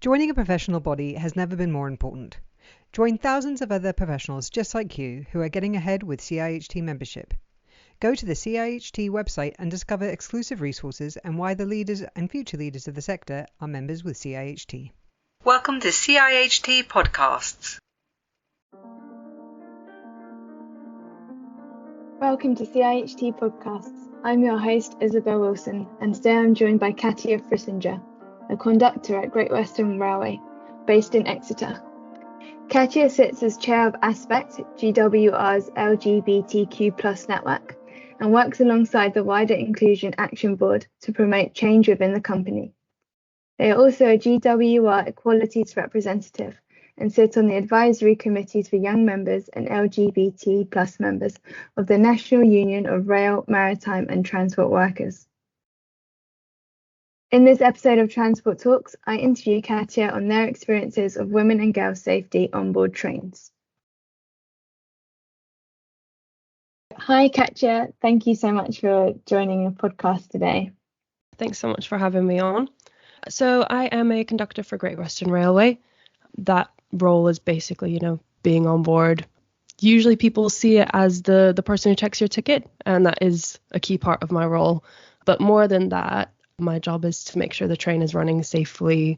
Joining a professional body has never been more important. Join thousands of other professionals just like you who are getting ahead with CIHT membership. Go to the CIHT website and discover exclusive resources and why the leaders and future leaders of the sector are members with CIHT. Welcome to CIHT Podcasts. Welcome to CIHT Podcasts. I'm your host, Isabel Wilson, and today I'm joined by Katja Frisinger, a conductor at Great Western Railway, based in Exeter. Katja sits as chair of Aspect, GWR's LGBTQ+ network, and works alongside the wider Inclusion Action Board to promote change within the company. They are also a GWR Equalities representative and sit on the advisory committees for young members and LGBT+ members of the National Union of Rail, Maritime and Transport Workers. In this episode of Transport Talks, I interview Katja on their experiences of women and girls' safety on board trains. Hi Katja, thank you so much for joining the podcast today. Thanks so much for having me on. So I am a conductor for Great Western Railway. That role is basically, being on board. Usually people see it as the person who checks your ticket, and that is a key part of my role. But more than that, my job is to make sure the train is running safely,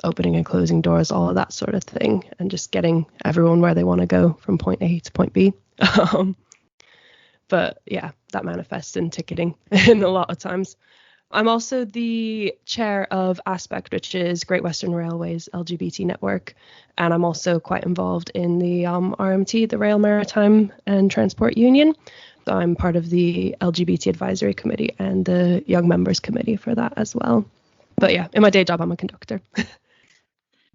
opening and closing doors, all of that sort of thing, and just getting everyone where they want to go from point A to point B. But yeah, that manifests in ticketing in a lot of times. I'm also the chair of Aspect, which is Great Western Railway's LGBT network. And I'm also quite involved in the RMT, the Rail, Maritime and Transport Union. So I'm part of the LGBT Advisory Committee and the Young Members Committee for that as well. But yeah, in my day job, I'm a conductor.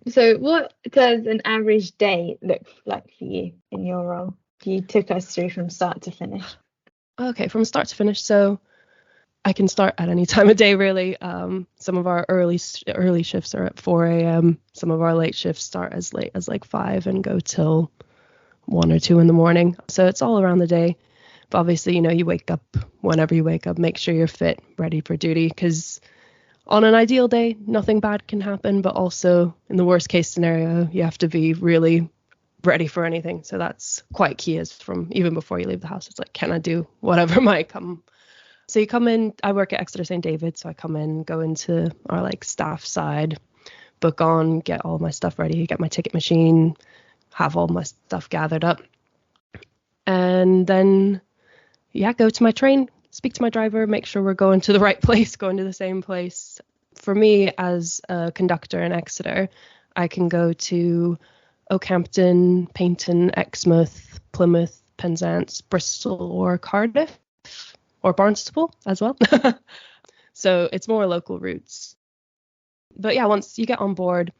So what does an average day look like for you in your role? You took us through from start to finish. Okay, from start to finish. So I can start at any time of day, really. Some of our early shifts are at 4 a.m. Some of our late shifts start as late as like 5 and go till 1 or 2 in the morning. So it's all around the day. But obviously, you wake up whenever you wake up, make sure you're fit, ready for duty, because on an ideal day, nothing bad can happen. But also in the worst case scenario, you have to be really ready for anything. So that's quite key, is from even before you leave the house. It's like, can I do whatever might come? So you come in, I work at Exeter St. David, so I come in, go into our staff side, book on, get all my stuff ready, get my ticket machine, have all my stuff gathered up. And then, go to my train, speak to my driver, make sure we're going to the right place, going to the same place. For me, as a conductor in Exeter, I can go to Oakhampton, Paignton, Exmouth, Plymouth, Penzance, Bristol or Cardiff. Or Barnstaple as well. So it's more local routes. But yeah, once you get on board,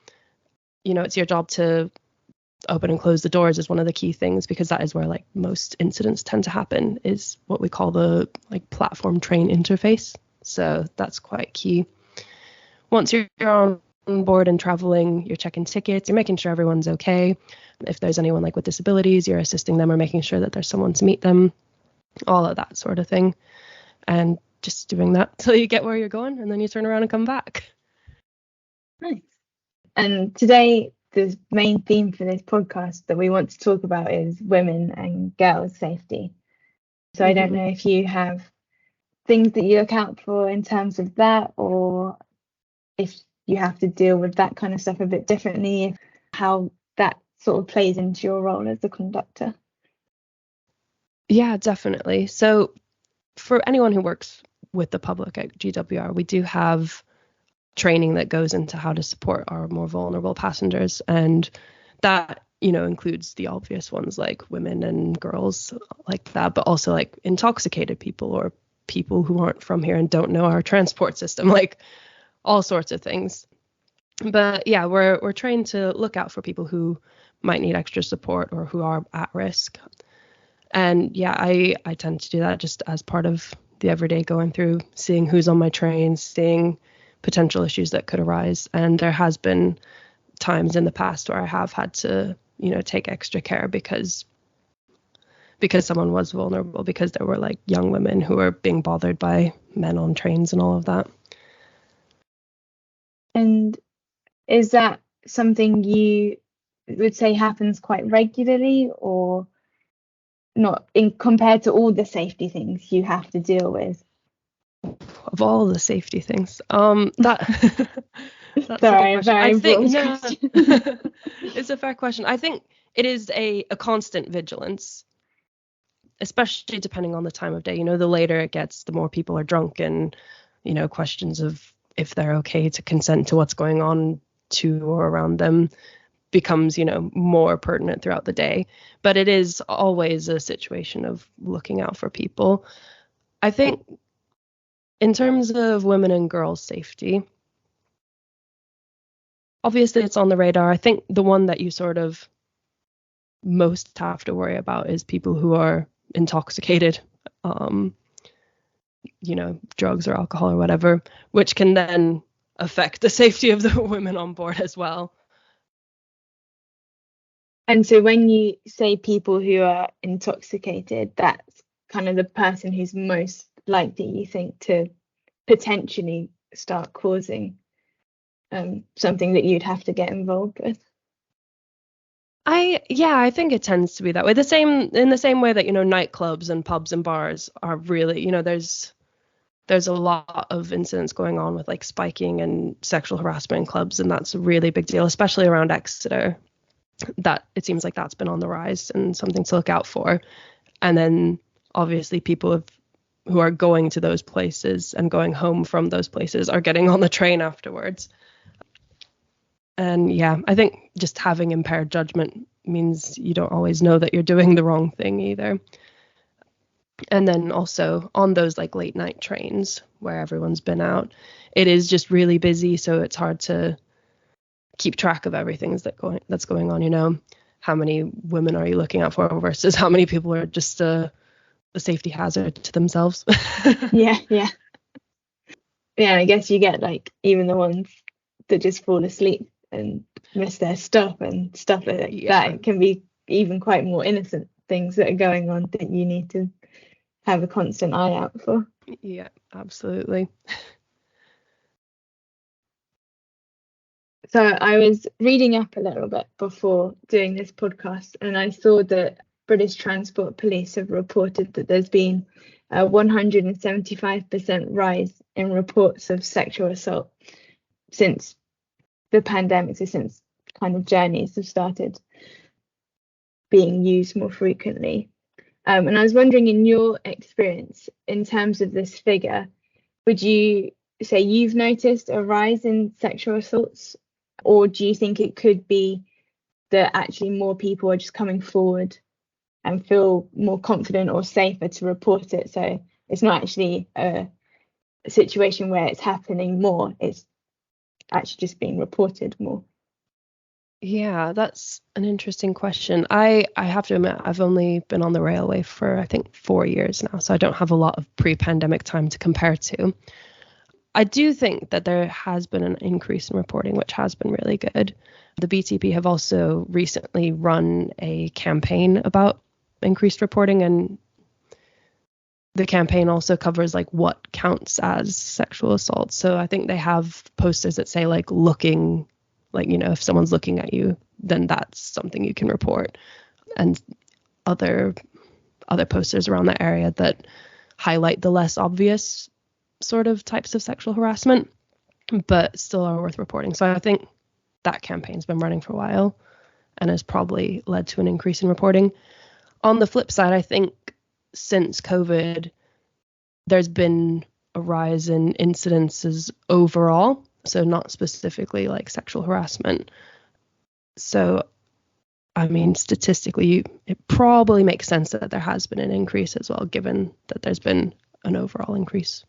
it's your job to open and close the doors is one of the key things, because that is where most incidents tend to happen, is what we call the platform train interface. So that's quite key. Once you're on board and traveling, you're checking tickets, you're making sure everyone's okay. If there's anyone with disabilities, you're assisting them or making sure that there's someone to meet them. All of that sort of thing. And just doing that till you get where you're going, and then you turn around and come back. Nice. And today, the main theme for this podcast that we want to talk about is women and girls' safety. So I don't know if you have things that you look out for in terms of that, or if you have to deal with that kind of stuff a bit differently, how that sort of plays into your role as a conductor. Yeah, definitely. So for anyone who works with the public at GWR, we do have training that goes into how to support our more vulnerable passengers. And that, includes the obvious ones like women and girls like that, but also intoxicated people or people who aren't from here and don't know our transport system, all sorts of things. But yeah, we're trained to look out for people who might need extra support or who are at risk. And yeah, I tend to do that just as part of the everyday, going through, seeing who's on my train, seeing potential issues that could arise. And there has been times in the past where I have had to, take extra care because someone was vulnerable, because there were young women who were being bothered by men on trains and all of that. And Is that something you would say happens quite regularly, or not, in compared to all the safety things you have to deal with? Of all the safety things, that that's a Sorry, good question. very I think broad no, question. it's a fair question. I think it is a constant vigilance, especially depending on the time of day. You know, the later it gets, the more people are drunk, and you know, questions of if they're okay to consent to what's going on to or around them becomes, you know, more pertinent throughout the day. But it is always a situation of looking out for people. I think in terms of women and girls' safety, obviously it's on the radar. I think the one that you sort of most have to worry about is people who are intoxicated, you know, drugs or alcohol or whatever, which can then affect the safety of the women on board as well. And so when you say people who are intoxicated, that's kind of the person who's most likely, you think, to potentially start causing something that you'd have to get involved with. I think it tends to be that way. In the same way that, you know, nightclubs and pubs and bars are really, you know, there's a lot of incidents going on with like spiking and sexual harassment in clubs, and that's a really big deal, especially around Exeter. That it seems like that's been on the rise and something to look out for. And then obviously people who are going to those places and going home from those places are getting on the train afterwards. And yeah, I think just having impaired judgment means you don't always know that you're doing the wrong thing either. And then also on those like late night trains where everyone's been out, it is just really busy, so it's hard to keep track of everything that's going on. You know, how many women are you looking out for versus how many people are just a safety hazard to themselves. Yeah. I guess you get like even the ones that just fall asleep and miss their stop and stuff like that. It can be even quite more innocent things that are going on that you need to have a constant eye out for. Yeah, absolutely. So I was reading up a little bit before doing this podcast, and I saw that British Transport Police have reported that there's been a 175% rise in reports of sexual assault since the pandemic, so since kind of journeys have started being used more frequently. And I was wondering, in your experience, in terms of this figure, would you say you've noticed a rise in sexual assaults? Or do you think it could be that actually more people are just coming forward and feel more confident or safer to report it? So it's not actually a situation where it's happening more, it's actually just being reported more. Yeah, that's an interesting question. I have to admit, I've only been on the railway for, I think, 4 years now, so I don't have a lot of pre-pandemic time to compare to. I do think that there has been an increase in reporting, which has been really good. The BTP have also recently run a campaign about increased reporting, and the campaign also covers like what counts as sexual assault. So I think they have posters that say like looking, like, you know, if someone's looking at you, then that's something you can report, and other posters around the area that highlight the less obvious sort of types of sexual harassment, but still are worth reporting. So I think that campaign's been running for a while and has probably led to an increase in reporting. On the flip side, I think since COVID, there's been a rise in incidences overall, so not specifically like sexual harassment. So, I mean, statistically, it probably makes sense that there has been an increase as well, given that there's been an overall increase.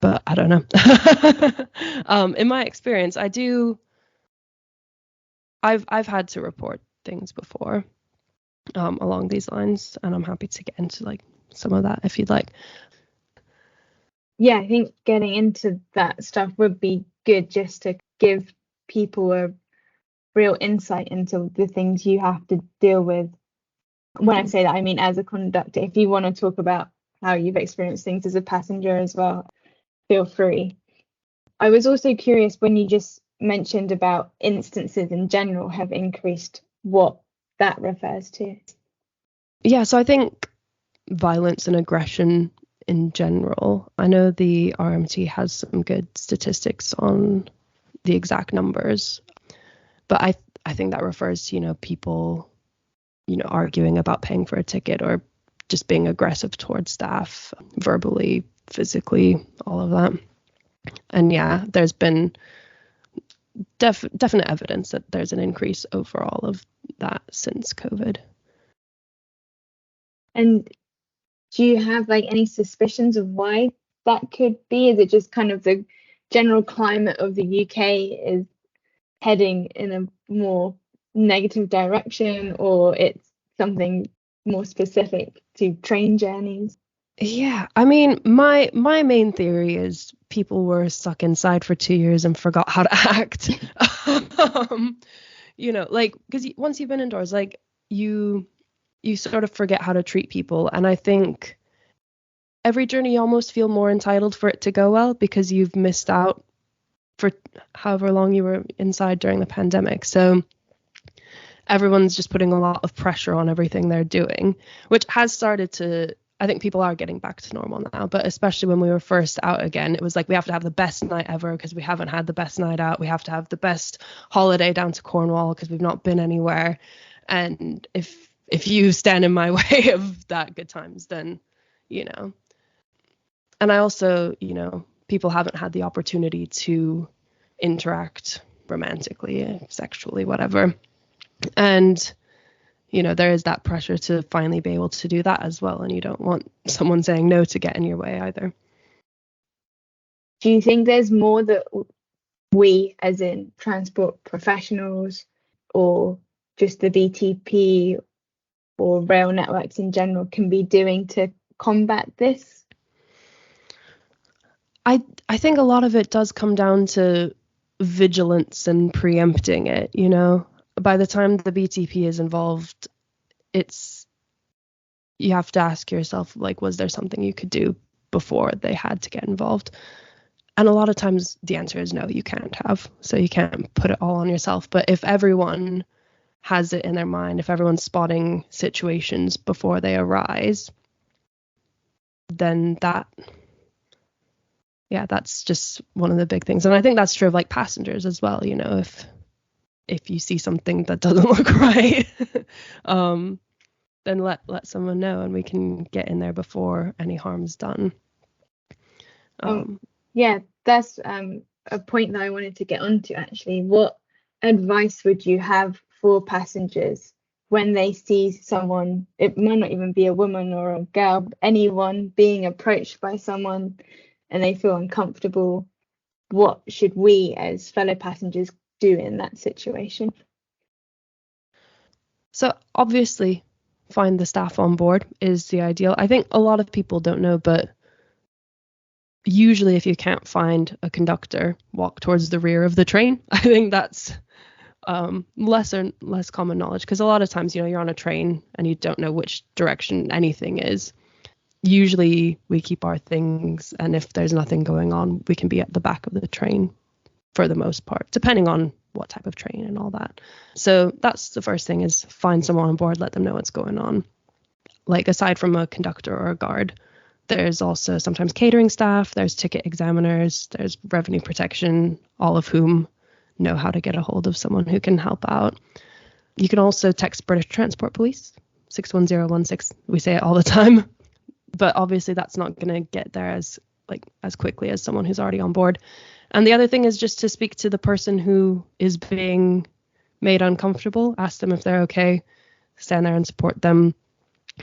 But I don't know. In my experience, I've had to report things before along these lines, and I'm happy to get into like some of that if you'd like. Yeah, I think getting into that stuff would be good, just to give people a real insight into the things you have to deal with. When I say that, I mean as a conductor. If you want to talk about how you've experienced things as a passenger as well, feel free. I was also curious when you just mentioned about instances in general have increased, what that refers to. Yeah, so I think violence and aggression in general, I know the RMT has some good statistics on the exact numbers, but I think that refers to, people, arguing about paying for a ticket or just being aggressive towards staff, verbally, physically, all of that. And yeah, there's been definite evidence that there's an increase overall of that since COVID. And do you have any suspicions of why that could be? Is it just kind of the general climate of the UK is heading in a more negative direction, or it's something more specific to train journeys? Yeah, I mean, my main theory is people were stuck inside for 2 years and forgot how to act. Because once you've been indoors, you sort of forget how to treat people. And I think every journey you almost feel more entitled for it to go well because you've missed out for however long you were inside during the pandemic. So everyone's just putting a lot of pressure on everything they're doing, which has started to, I think people are getting back to normal now, but especially when we were first out again, it was like we have to have the best night ever because we haven't had the best night out. We have to have the best holiday down to Cornwall because we've not been anywhere. And if you stand in my way of that good times, then, And I also, people haven't had the opportunity to interact romantically, sexually, whatever. And there is that pressure to finally be able to do that as well. And you don't want someone saying no to get in your way either. Do you think there's more that we, as in transport professionals, or just the BTP or rail networks in general, can be doing to combat this? I think a lot of it does come down to vigilance and preempting it, By the time the BTP is involved, you have to ask yourself, was there something you could do before they had to get involved? And a lot of times the answer is no, you can't have. So you can't put it all on yourself. But if everyone has it in their mind, if everyone's spotting situations before they arise, then that's just one of the big things. And I think that's true of passengers as well. If you see something that doesn't look right, then let someone know and we can get in there before any harm's done. Yeah, that's a point that I wanted to get onto actually. What advice would you have for passengers when they see someone, it might not even be a woman or a girl, anyone being approached by someone and they feel uncomfortable? What should we as fellow passengers do in that situation? So obviously find the staff on board is the ideal. I think a lot of people don't know, but usually if you can't find a conductor, walk towards the rear of the train. I think that's less common knowledge, because a lot of times, you're on a train and you don't know which direction anything is. Usually we keep our things, and if there's nothing going on, we can be at the back of the train for the most part, depending on what type of train and all that. So that's the first thing, is find someone on board, let them know what's going on. Aside from a conductor or a guard, there's also sometimes catering staff, there's ticket examiners, there's revenue protection, all of whom know how to get a hold of someone who can help out. You can also text British Transport Police, 61016. We say it all the time, but obviously that's not going to get there as quickly as someone who's already on board. And the other thing is just to speak to the person who is being made uncomfortable, ask them if they're okay, stand there and support them.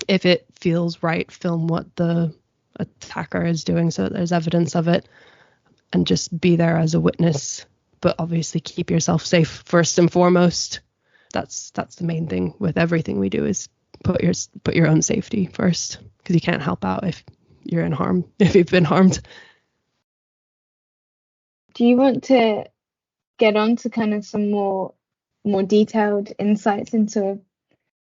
If it feels right, film what the attacker is doing so that there's evidence of it, and just be there as a witness. But obviously keep yourself safe first and foremost. That's the main thing with everything we do, is put your own safety first, because you can't help out if you're in harm, if you've been harmed. Do you want to get on to kind of some more detailed insights into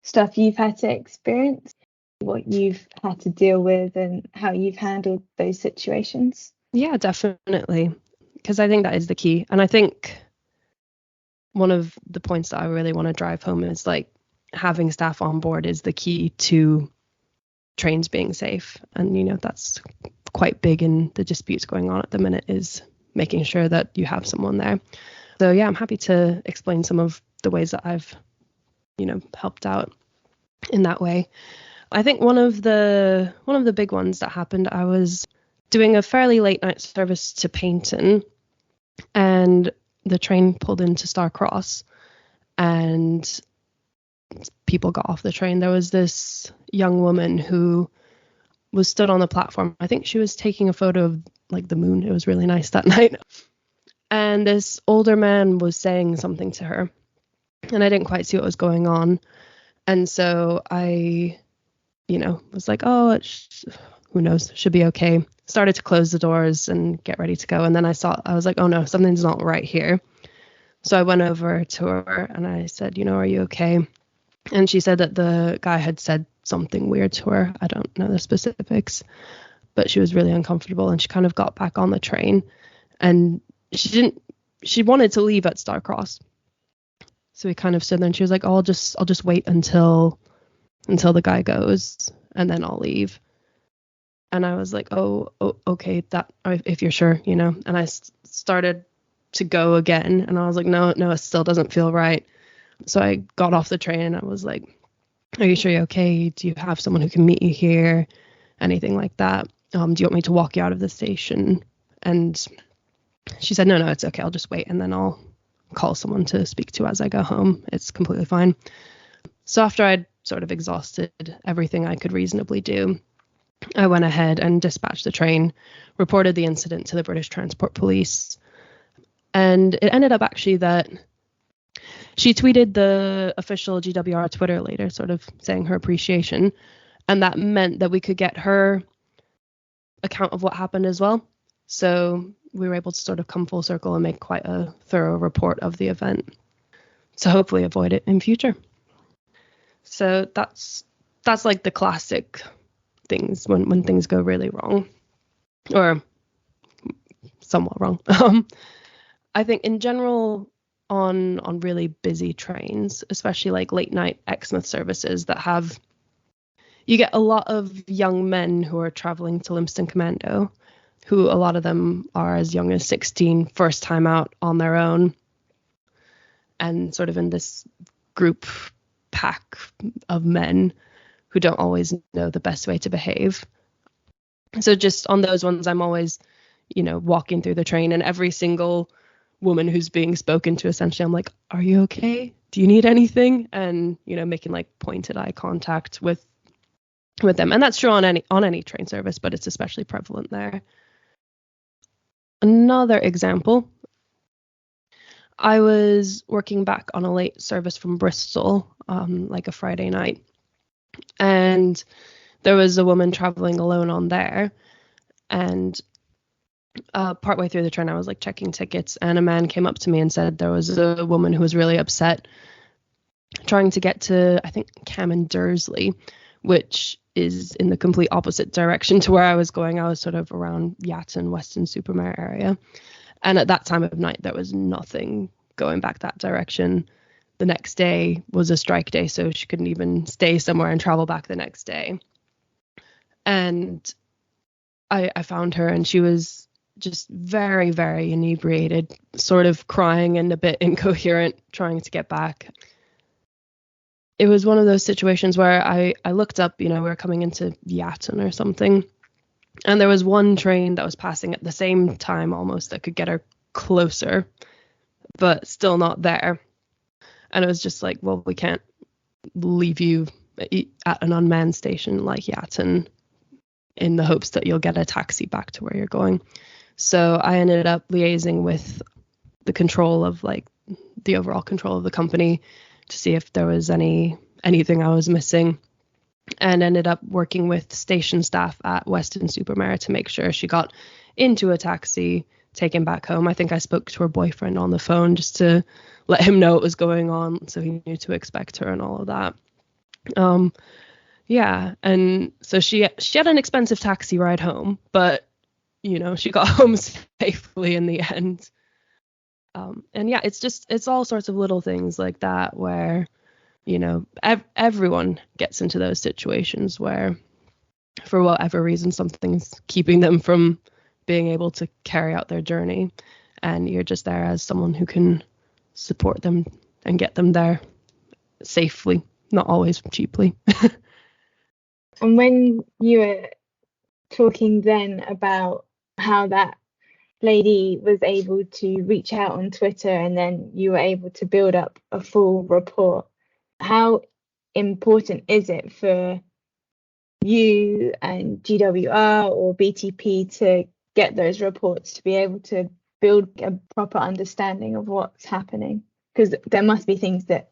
stuff you've had to experience, what you've had to deal with, and how you've handled those situations? Yeah, definitely, because I think that is the key. And I think one of the points that I really want to drive home is like having staff on board is the key to trains being safe. And, that's quite big in the disputes going on at the minute, is making sure that you have someone there. So yeah, I'm happy to explain some of the ways that I've, helped out in that way. I think one of the big ones that happened, I was doing a fairly late night service to Paynton, and the train pulled into Star Cross and people got off the train. There was this young woman who was stood on the platform. I think she was taking a photo of like the moon. It was really nice that night. And this older man was saying something to her, and I didn't quite see what was going on. And so I, was like, oh, who knows, should be okay. Started to close the doors and get ready to go. And then I was like, oh no, something's not right here. So I went over to her and I said, are you okay? And she said that the guy had said something weird to her. I don't know the specifics, but she was really uncomfortable, and she kind of got back on the train, and she wanted to leave at Star Cross. So we kind of stood there and she was like, oh, I'll just wait until the guy goes and then I'll leave. And I was like, oh okay, that if you're sure, and I started to go again, and I was like, no, it still doesn't feel right. So I got off the train and I was like, are you sure you're okay? Do you have someone who can meet you here? Anything like that? Do you want me to walk you out of the station? And she said, no, it's okay. I'll just wait, and then I'll call someone to speak to as I go home. It's completely fine. So after I'd sort of exhausted everything I could reasonably do, I went ahead and dispatched the train, reported the incident to the British Transport Police. And it ended up actually that she tweeted the official GWR Twitter later, sort of saying her appreciation. And that meant that we could get her account of what happened as well. So we were able to sort of come full circle and make quite a thorough report of the event to hopefully avoid it in future. So that's like the classic things when things go really wrong, or somewhat wrong. I think in general on really busy trains, especially like late night Exmouth services that you get a lot of young men who are traveling to Lympstone Commando, who a lot of them are as young as 16, first time out on their own, and sort of in this group pack of men who don't always know the best way to behave. So just on those ones, I'm always, walking through the train, and every single woman who's being spoken to, essentially, I'm like, are you okay? Do you need anything? And, making like pointed eye contact with them. And that's true on any train service, but it's especially prevalent there. Another example, I was working back on a late service from Bristol, like a Friday night, and there was a woman traveling alone on there, and partway through the train, I was like checking tickets, and a man came up to me and said there was a woman who was really upset trying to get to, I think, Cam and Dursley, which is in the complete opposite direction to where I was going. I was sort of around Yatton, Weston-super-Mare area. And at that time of night, there was nothing going back that direction. The next day was a strike day, so she couldn't even stay somewhere and travel back the next day. And I found her, and she was just very, very inebriated, sort of crying and a bit incoherent, trying to get back. It was one of those situations where I looked up, we were coming into Yatton or something, and there was one train that was passing at the same time almost that could get her closer, but still not there. And it was just like, well, we can't leave you at an unmanned station like Yatton in the hopes that you'll get a taxi back to where you're going. So I ended up liaising with the control of like the overall control of the company to see if there was anything I was missing, and ended up working with station staff at Weston-super-Mare to make sure she got into a taxi, taken back home. I think I spoke to her boyfriend on the phone just to let him know what was going on, so he knew to expect her and all of that. Yeah, and so she had an expensive taxi ride home, but she got home safely in the end. And yeah, it's all sorts of little things like that where, everyone gets into those situations where for whatever reason something's keeping them from being able to carry out their journey, and you're just there as someone who can support them and get them there safely, not always cheaply. And when you were talking then about how that lady was able to reach out on Twitter and then you were able to build up a full report, how important is it for you and GWR or BTP to get those reports to be able to build a proper understanding of what's happening? Because there must be things that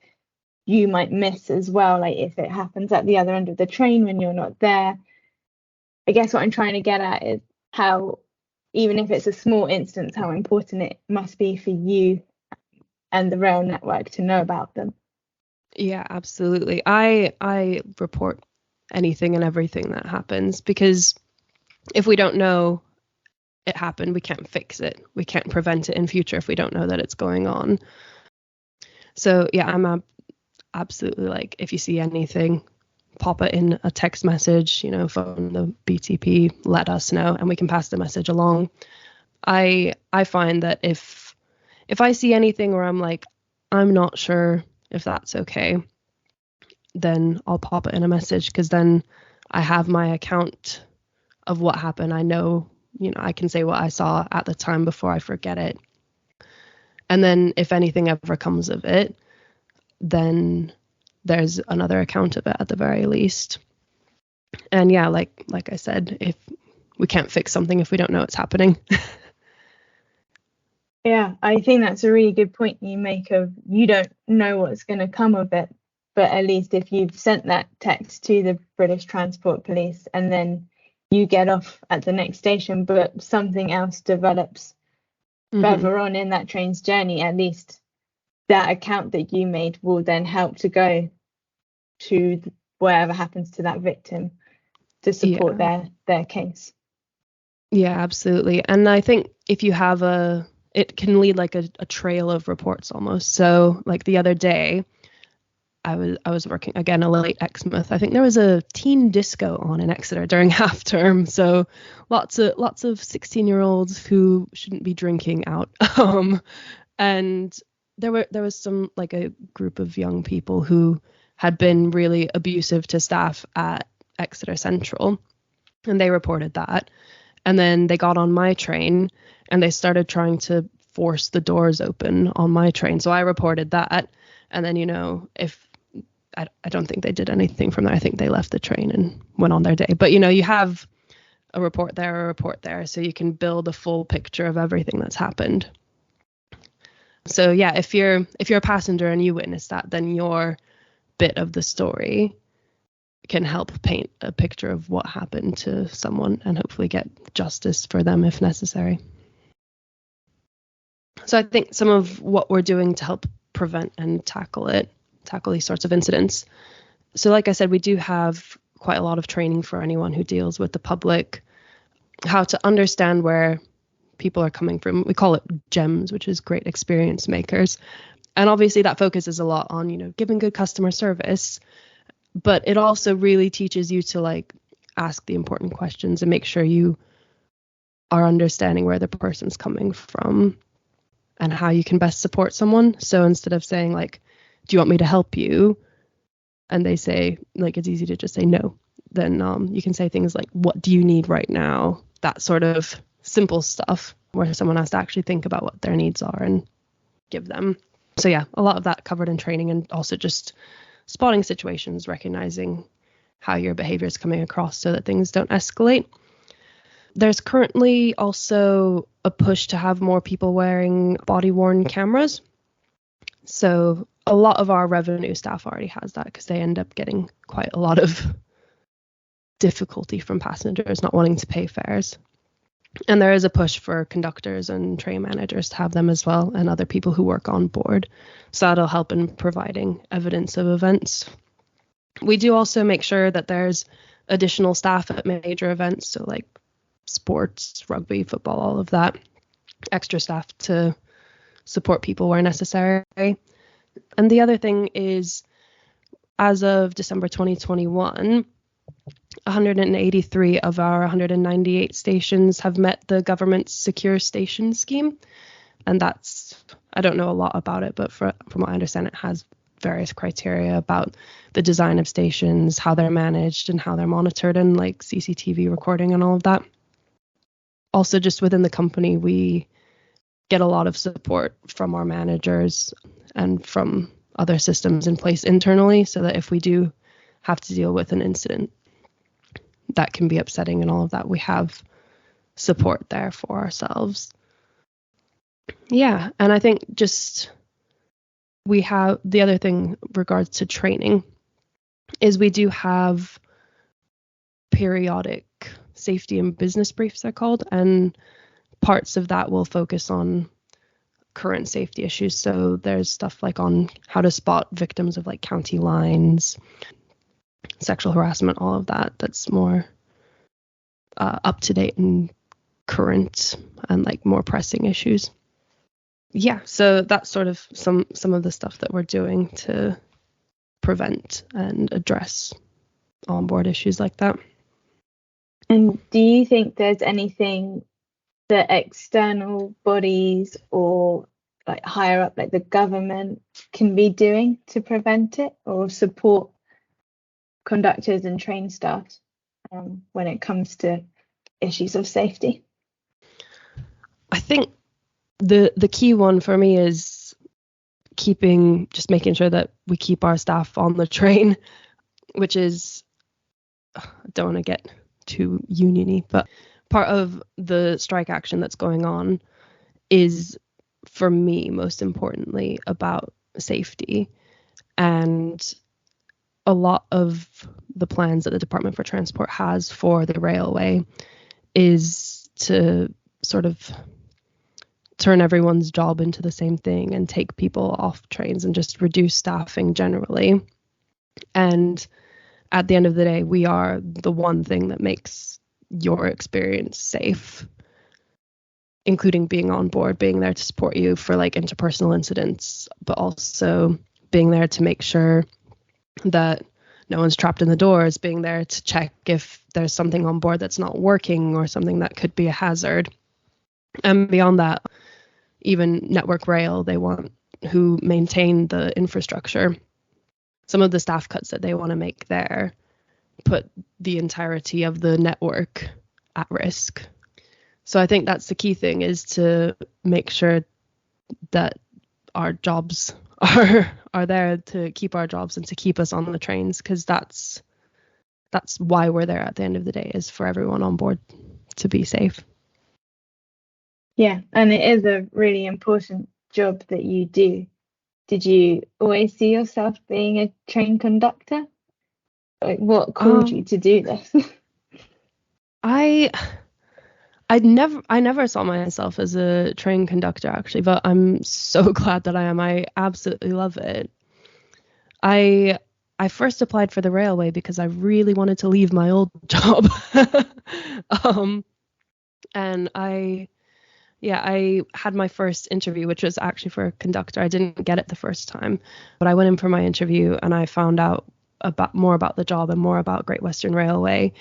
you might miss as well, like if it happens at the other end of the train when you're not there. I guess what I'm trying to get at is how, even if it's a small instance, how important it must be for you and the rail network to know about them. Yeah, absolutely. I report anything and everything that happens, because if we don't know it happened, we can't fix it. We can't prevent it in future if we don't know that it's going on. So yeah, I'm absolutely like, if you see anything, pop it in a text message, phone the BTP, let us know, and we can pass the message along. I find that if I see anything where I'm like, I'm not sure if that's okay, then I'll pop it in a message, because then I have my account of what happened. I know, I can say what I saw at the time before I forget it. And then if anything ever comes of it, then there's another account of it at the very least. And yeah, like I said, if we can't fix something if we don't know it's happening. Yeah, I think that's a really good point you make of, you don't know what's going to come of it, but at least if you've sent that text to the British Transport Police and then you get off at the next station, but something else develops further on in that train's journey, at least that account that you made will then help to go to whatever happens to that victim to support their case. Yeah, absolutely. And I think if you have it can lead like a trail of reports almost. So like the other day, I was working again a late Exmouth. I think there was a teen disco on in Exeter during half term. So lots of 16-year-olds who shouldn't be drinking out. And there was some, like, a group of young people who had been really abusive to staff at Exeter Central, and they reported that. And then they got on my train and they started trying to force the doors open on my train. So I reported that. And then, if I don't think they did anything from there. I think they left the train and went on their day. But, you have a report there, so you can build a full picture of everything that's happened. So, yeah, if you're a passenger and you witness that, then your bit of the story can help paint a picture of what happened to someone and hopefully get justice for them if necessary. So I think some of what we're doing to help prevent and tackle these sorts of incidents. So like I said, we do have quite a lot of training for anyone who deals with the public, how to understand where people are coming from. We call it GEMS, which is great experience makers. And obviously that focuses a lot on, giving good customer service, but it also really teaches you to like ask the important questions and make sure you are understanding where the person's coming from and how you can best support someone. So instead of saying like, do you want me to help you? And they say, like, it's easy to just say no. Then you can say things like, what do you need right now? That sort of simple stuff where someone has to actually think about what their needs are and give them. So yeah, a lot of that covered in training, and also just spotting situations, recognizing how your behavior is coming across so that things don't escalate. There's currently also a push to have more people wearing body-worn cameras. So a lot of our revenue staff already has that because they end up getting quite a lot of difficulty from passengers not wanting to pay fares. And there is a push for conductors and train managers to have them as well, and other people who work on board. So that'll help in providing evidence of events. We do also make sure that there's additional staff at major events, so like sports, rugby, football, all of that, extra staff to support people where necessary. And the other thing is, as of December 2021, 183 of our 198 stations have met the government's secure station scheme. And that's, I don't know a lot about it, but from what I understand, it has various criteria about the design of stations, how they're managed and how they're monitored, and like CCTV recording and all of that. Also, just within the company, we get a lot of support from our managers and from other systems in place internally, so that if we do have to deal with an incident that can be upsetting and all of that, we have support there for ourselves. Yeah, and I think just we have the other thing regards to training is we do have periodic safety and business briefs, they're called, and parts of that will focus on current safety issues. So there's stuff like on how to spot victims of like county lines, sexual harassment, all of that. That's more up to date and current and like more pressing issues. Yeah, so that's sort of some of the stuff that we're doing to prevent and address onboard issues like that. And do you think there's anything that external bodies or like higher up, like the government, can be doing to prevent it or support conductors and train staff when it comes to issues of safety? I think the key one for me is making sure that we keep our staff on the train, which is, I don't want to get too union-y, but part of the strike action that's going on is, for me, most importantly, about safety. And a lot of the plans that the Department for Transport has for the railway is to sort of turn everyone's job into the same thing and take people off trains and just reduce staffing generally. And at the end of the day, we are the one thing that makes your experience safe, including being on board, being there to support you for like interpersonal incidents, but also being there to make sure that no one's trapped in the doors, being there to check if there's something on board that's not working or something that could be a hazard. And beyond that, even Network Rail, they want who maintain the infrastructure. Some of the staff cuts that they want to make there put the entirety of the network at risk. So I think that's the key thing, is to make sure that our jobs are there to keep our jobs and to keep us on the trains, because that's why we're there at the end of the day, is for everyone on board to be safe. Yeah, and it is a really important job that you do. Did you always see yourself being a train conductor? Like, what called you to do this? I never saw myself as a train conductor, actually, but I'm so glad that I am. I absolutely love it. I first applied for the railway because I really wanted to leave my old job. And I had my first interview, which was actually for a conductor. I didn't get it the first time, but I went in for my interview and I found out more about the job and more about Great Western Railway.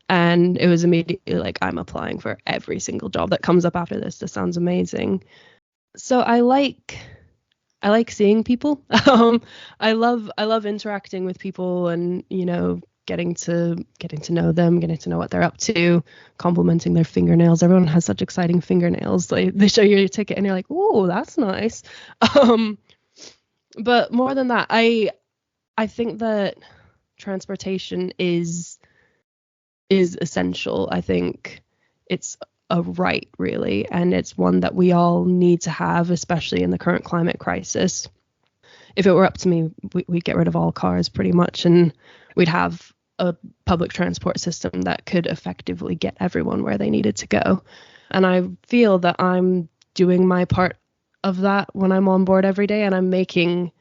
And it was immediately like, I'm applying for every single job that comes up after this. This sounds amazing. So I like seeing people. I love interacting with people and, getting to know them, getting to know what they're up to, complimenting their fingernails. Everyone has such exciting fingernails. Like, they show you your ticket and you're like, oh, that's nice. But more than that, I think that transportation is essential. I think it's a right, really, and it's one that we all need to have, especially in the current climate crisis. If it were up to me, we'd get rid of all cars pretty much, and we'd have a public transport system that could effectively get everyone where they needed to go. And I feel that I'm doing my part of that when I'm on board every day, and I'm making,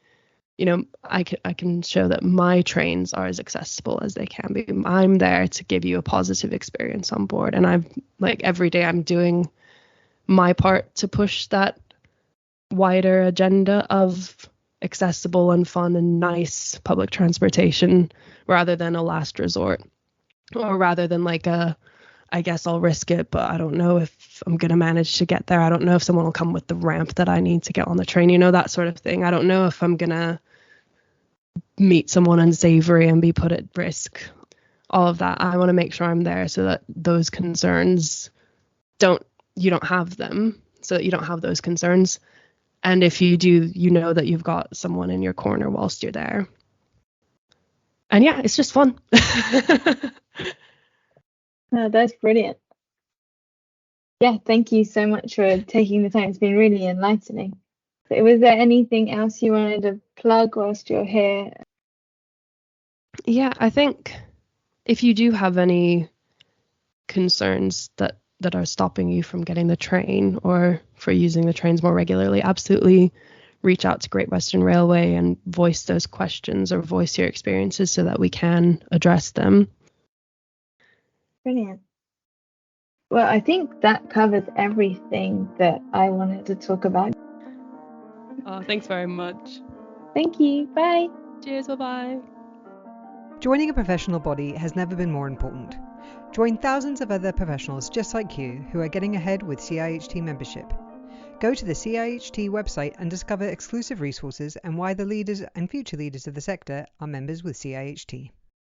I can show that my trains are as accessible as they can be. I'm there to give you a positive experience on board, and every day I'm doing my part to push that wider agenda of accessible and fun and nice public transportation rather than a last resort, or rather than like I guess I'll risk it, but I don't know if I'm going to manage to get there. I don't know if someone will come with the ramp that I need to get on the train, that sort of thing. I don't know if I'm going to meet someone unsavory and be put at risk. All of that. I want to make sure I'm there so that those concerns you don't have them, so that you don't have those concerns. And if you do, that you've got someone in your corner whilst you're there. And yeah, it's just fun. Oh, that's brilliant. Yeah, thank you so much for taking the time. It's been really enlightening. So was there anything else you wanted to plug whilst you're here? Yeah, I think if you do have any concerns that are stopping you from getting the train or for using the trains more regularly, absolutely reach out to Great Western Railway and voice those questions or voice your experiences so that we can address them. Brilliant. Well, I think that covers everything that I wanted to talk about. Oh, thanks very much. Thank you. Bye. Cheers. Bye-bye. Joining a professional body has never been more important. Join thousands of other professionals just like you who are getting ahead with CIHT membership. Go to the CIHT website and discover exclusive resources and why the leaders and future leaders of the sector are members with CIHT.